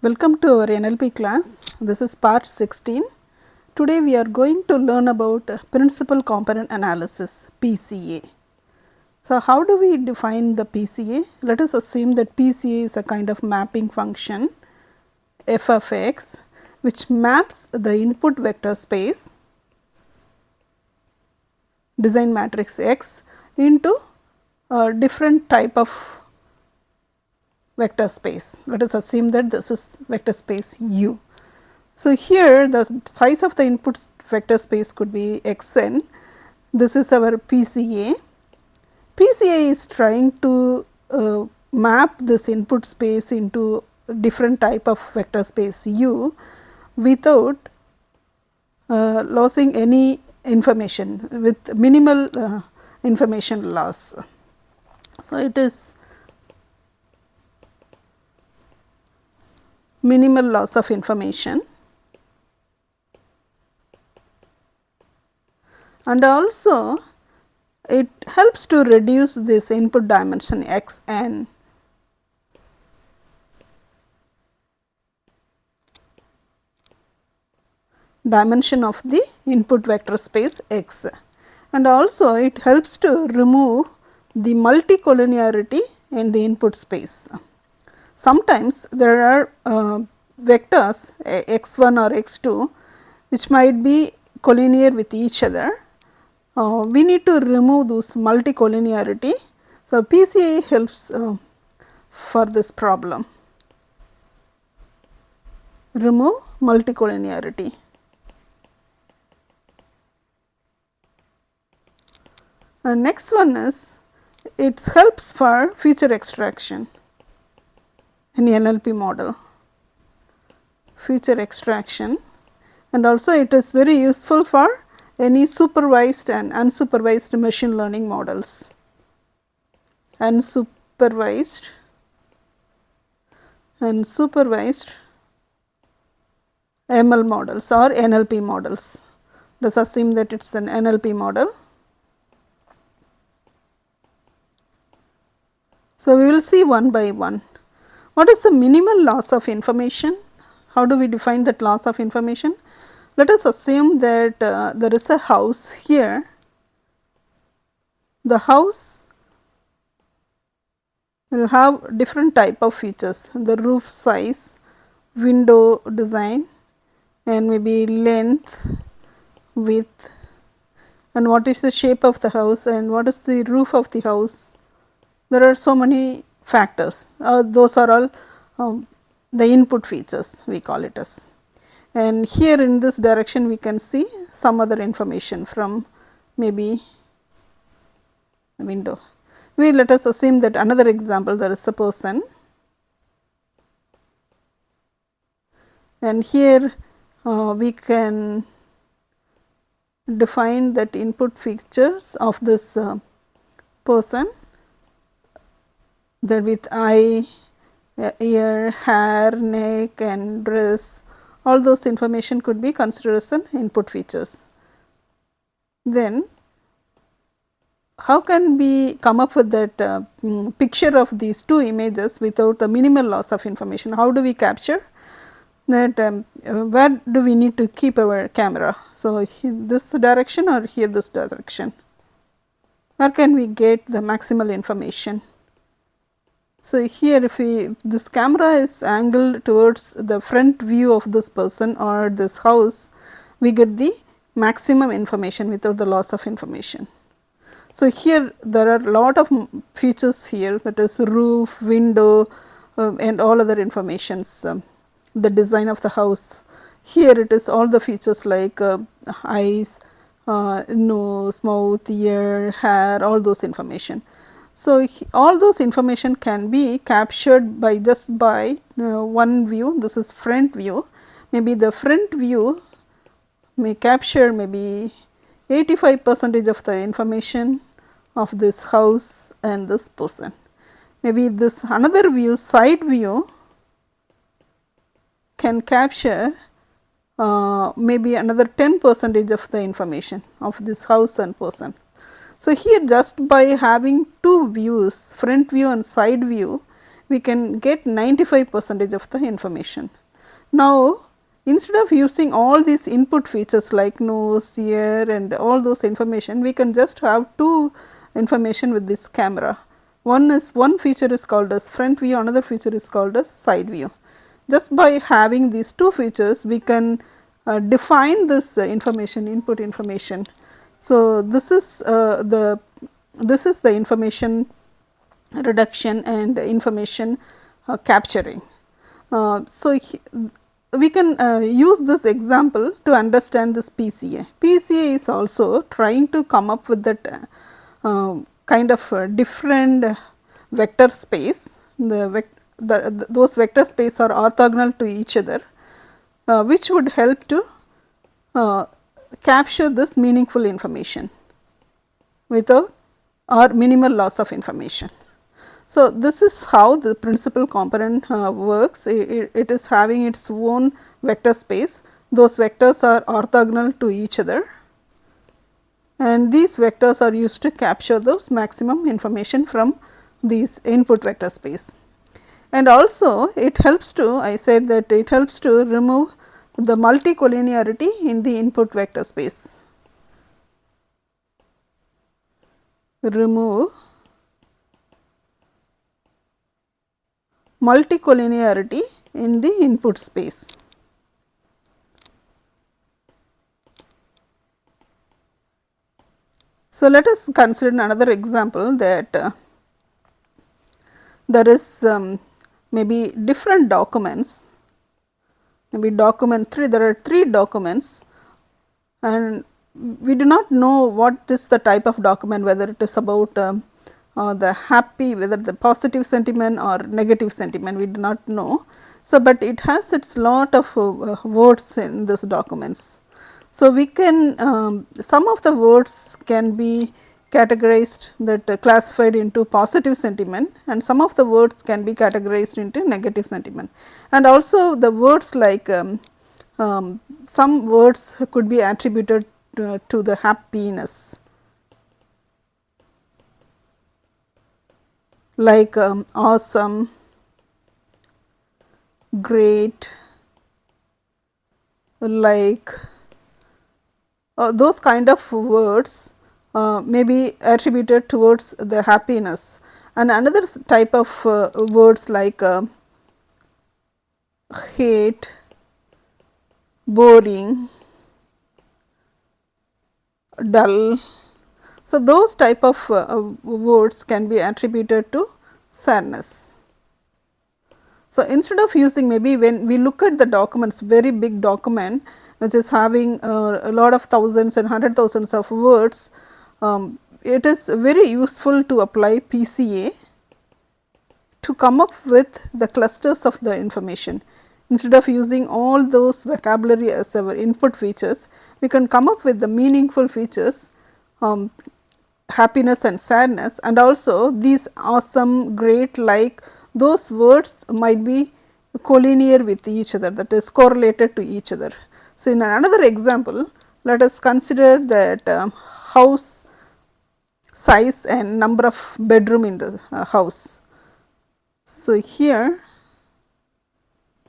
Welcome to our NLP class. This is part 16. Today we are going to learn about principal component analysis PCA. So, how do we define the PCA? Let us assume that PCA is a kind of mapping function f of x which maps the input vector space design matrix X into a different type of vector space. Let us assume that this is vector space U. So, here the size of the input vector space could be x n. This is our PCA. PCA is trying to map this input space into different type of vector space U without losing any information, with minimal information loss. So, it is minimal loss of information, and also it helps to reduce this input dimension x n. Dimension of the input vector space X, and also it helps to remove the multicollinearity in the input space. Sometimes there are vectors x 1 or x 2 which might be collinear with each other. We need to remove those multicollinearity. So, PCA helps for this problem, remove multicollinearity. And next one is it helps for feature extraction in NLP model, feature extraction, and also it is very useful for any supervised and unsupervised machine learning models, unsupervised and supervised ML models or NLP models. Let us assume that it is an NLP model. So, we will see one by one. What is the minimal loss of information? How do we define that loss of information? Let us assume that there is a house here. The house will have different type of features, the roof size, window design, and maybe length, width, and what is the shape of the house and what is the roof of the house. There are so many factors, those are all the input features, we call it as. And here in this direction we can see some other information from maybe a window. Let us assume that another example, there is a person, and here we can define that input features of this person, that with eye, ear, hair, neck and dress, all those information could be considered as an input features. Then how can we come up with that picture of these two images without the minimal loss of information? How do we capture that? Where do we need to keep our camera? So, this direction or here this direction? Where can we get the maximal information? So, here if this camera is angled towards the front view of this person or this house, we get the maximum information without the loss of information. So, here there are lot of features here, that is roof, window and all other informations, the design of the house. Here it is all the features like eyes, nose, mouth, ear, hair, all those information. So, all those information can be captured by just by one view. This is front view. Maybe the front view may capture maybe 85% of the information of this house and this person. Maybe this another view, side view, can capture maybe another 10% of the information of this house and person. So, here just by having two views, front view and side view, we can get 95% of the information. Now, instead of using all these input features like nose, ear and all those information, we can just have two information with this camera. One feature is called as front view, another feature is called as side view. Just by having these two features, we can define this information, input information. So, this is the information reduction and information capturing. So, we can use this example to understand this PCA. PCA is also trying to come up with that kind of different vector space. Those vector space are orthogonal to each other, which would help to capture this meaningful information without or minimal loss of information. So, this is how the principal component works. It is having its own vector space. Those vectors are orthogonal to each other, and these vectors are used to capture those maximum information from these input vector space. And also it helps to, I said that it helps to remove the multicollinearity in the input vector space. Remove multicollinearity in the input space. So, let us consider another example that there is maybe different documents, maybe document 3, there are 3 documents and we do not know what is the type of document, whether it is about the happy, whether the positive sentiment or negative sentiment, we do not know. So, but it has its lot of words in these documents. So, we can some of the words can be categorized that classified into positive sentiment, and some of the words can be categorized into negative sentiment. And also the words like some words could be attributed to the happiness, like awesome, great, like those kind of words may be attributed towards the happiness. And another type of words like hate, boring, dull. So, those type of words can be attributed to sadness. So, instead of using, maybe when we look at the documents, very big document which is having a lot of thousands and 100,000s of words, it is very useful to apply PCA to come up with the clusters of the information. Instead of using all those vocabulary as our input features, we can come up with the meaningful features, happiness and sadness, and also these awesome, great, like, those words might be collinear with each other, that is correlated to each other. So, in another example, let us consider that house size and number of bedroom in the house. So, here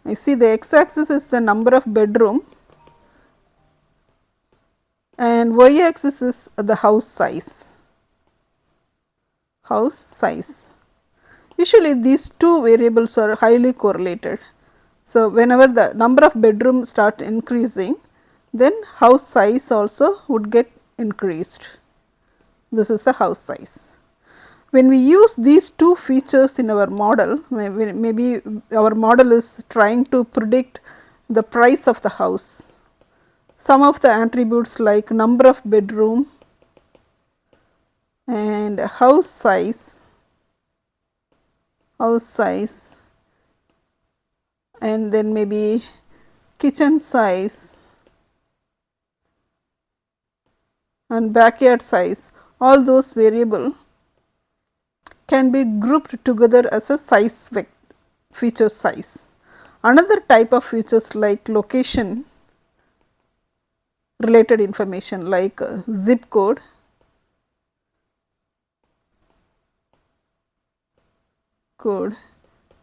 I see the x axis is the number of bedroom and y axis is the house size. House size. Usually these two variables are highly correlated. So, whenever the number of bedroom start increasing, then house size also would get increased. This is the house size. When we use these two features in our model, maybe our model is trying to predict the price of the house. Some of the attributes like number of bedroom and house size, and then maybe kitchen size and backyard size, all those variable can be grouped together as a size feature size. Another type of features like location related information like zip code,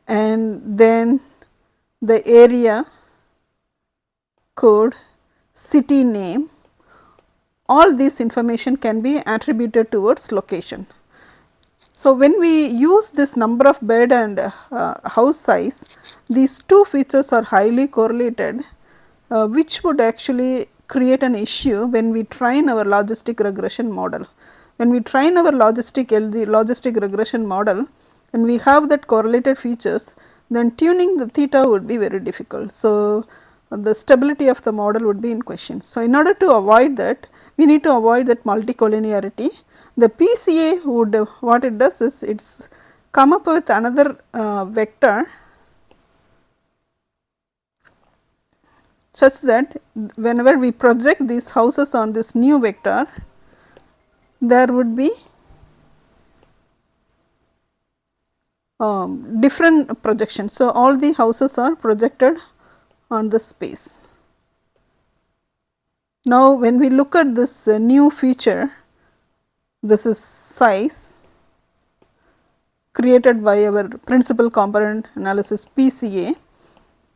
and then the area code, city name, all this information can be attributed towards location. So, when we use this number of bed and house size, these two features are highly correlated, which would actually create an issue when we train our logistic regression model. When we train our logistic regression model and we have that correlated features, then tuning the theta would be very difficult. So, the stability of the model would be in question. So, in order to avoid that, we need to avoid that multicollinearity. The PCA would what it does is it's come up with another vector such that whenever we project these houses on this new vector, there would be different projections. So, all the houses are projected on the space. Now, when we look at this new feature, this is size created by our principal component analysis PCA,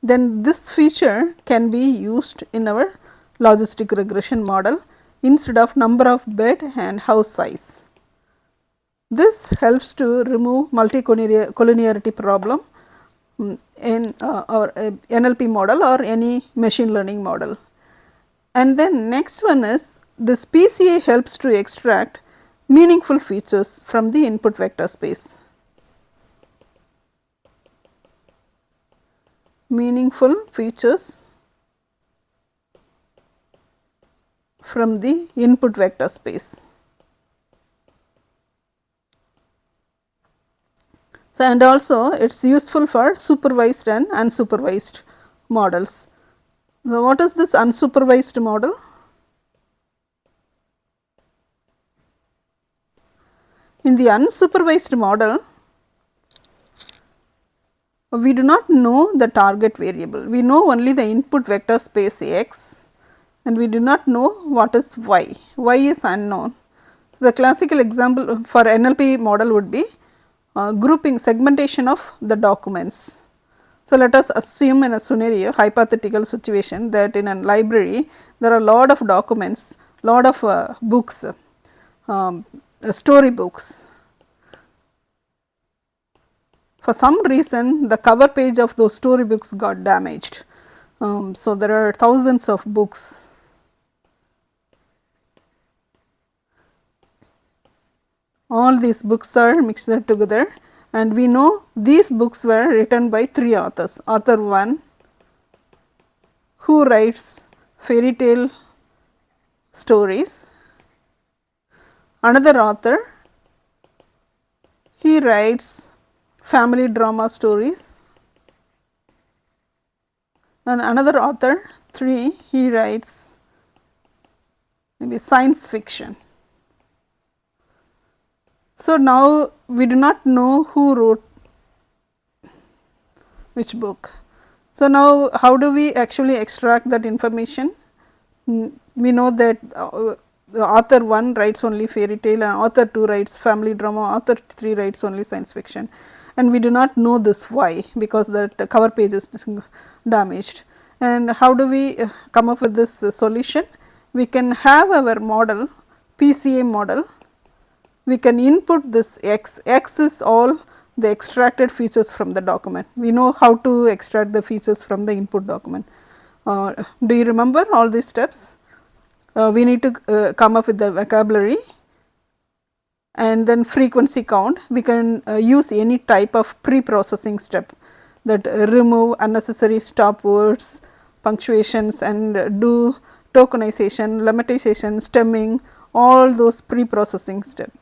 then this feature can be used in our logistic regression model instead of number of bed and house size. This helps to remove multicollinearity problem in our NLP model or any machine learning model. And then next one is this PCA helps to extract meaningful features from the input vector space. Meaningful features from the input vector space. So, and also it is useful for supervised and unsupervised models. So, what is this unsupervised model? In the unsupervised model, we do not know the target variable. We know only the input vector space x and we do not know what is y. Y is unknown. So, the classical example for NLP model would be grouping segmentation of the documents. So, let us assume in a scenario hypothetical situation that in a library there are a lot of documents, lot of books, story books. For some reason the cover page of those story books got damaged. So, there are thousands of books. All these books are mixed together and we know these books were written by 3 authors. Author 1 who writes fairy tale stories, another author he writes family drama stories, and another author 3 he writes maybe science fiction. So, now we do not know who wrote which book. So, now how do we actually extract that information? We know that the author 1 writes only fairy tale and author 2 writes family drama, author 3 writes only science fiction, and we do not know this why, because that cover page is damaged. And how do we come up with this solution? We can have our model PCA model, we can input this x, x is all the extracted features from the document. We know how to extract the features from the input document. Do you remember all these steps? We need to come up with the vocabulary and then frequency count. We can use any type of pre-processing step that remove unnecessary stop words, punctuations and do tokenization, lemmatization, stemming, all those pre-processing steps.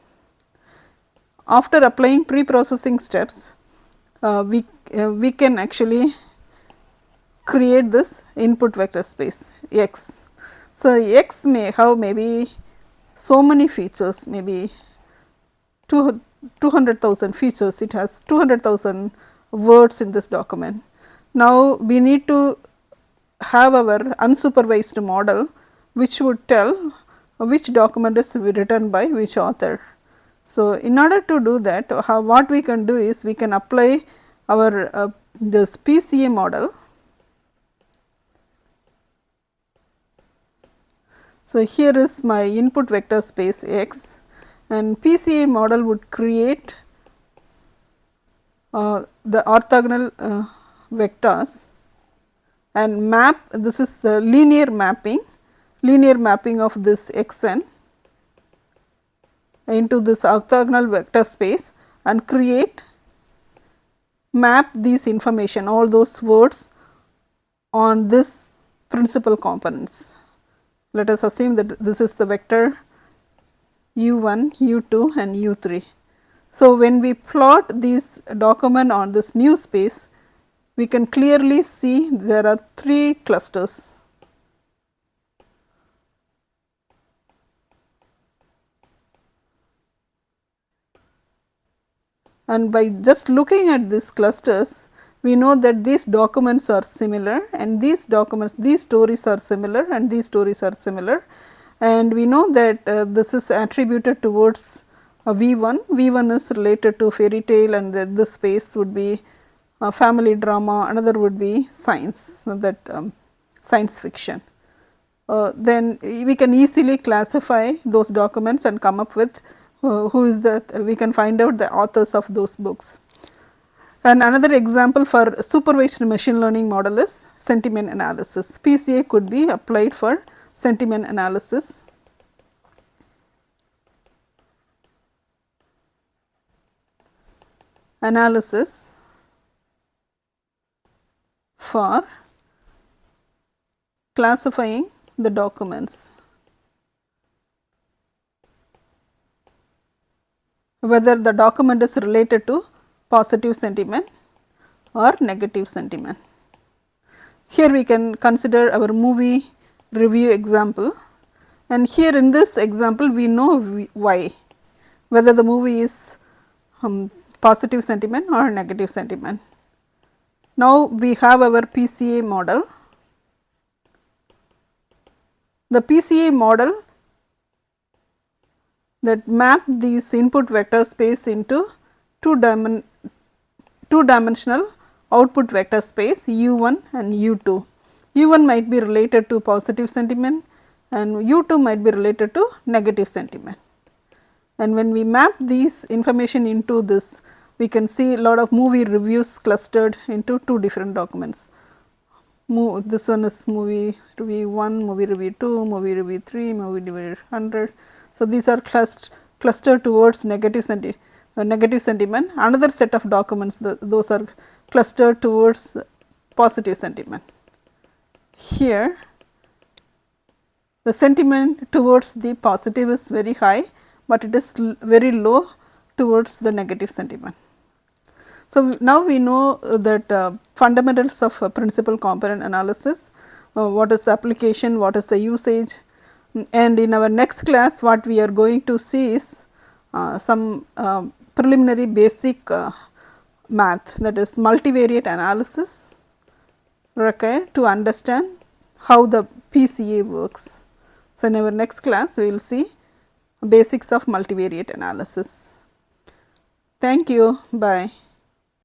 After applying pre-processing steps, we can actually create this input vector space x. So, x may have maybe so many features, maybe 200,000 features, it has 200,000 words in this document. Now, we need to have our unsupervised model which would tell which document is written by which author. So, in order to do that, what we can do is we can apply our this PCA model. So, here is my input vector space X, and PCA model would create the orthogonal vectors and map, this is the linear mapping of this x n into this orthogonal vector space and map these information, all those words on this principal components. Let us assume that this is the vector u1, u2 and u3. So, when we plot this document on this new space, we can clearly see there are 3 clusters. And by just looking at these clusters, we know that these documents are similar, and these stories are similar, and these stories are similar, and we know that this is attributed towards V1. V1 is related to fairy tale, and this space would be family drama, another would be science, so that science fiction. Then we can easily classify those documents and come up with who is we can find out the authors of those books. And another example for supervised machine learning model is sentiment analysis. PCA could be applied for sentiment analysis. For classifying the documents, whether the document is related to positive sentiment or negative sentiment. Here we can consider our movie review example, and here in this example we know why, whether the movie is positive sentiment or negative sentiment. Now, we have our PCA model. The PCA model that map these input vector space into two-dimensional output vector space u1 and u2. u1 might be related to positive sentiment and u2 might be related to negative sentiment. And when we map these information into this, we can see a lot of movie reviews clustered into 2 different documents. This one is movie review 1, movie review 2, movie review 3, movie review 100. So, these are clustered towards negative sentiment. Another set of documents, those are clustered towards positive sentiment. Here the sentiment towards the positive is very high, but it is very low towards the negative sentiment. So, now we know that fundamentals of principal component analysis, what is the application, what is the usage, and in our next class what we are going to see is some preliminary basic math, that is multivariate analysis required to understand how the PCA works. So, in our next class we will see basics of multivariate analysis. Thank you. Bye.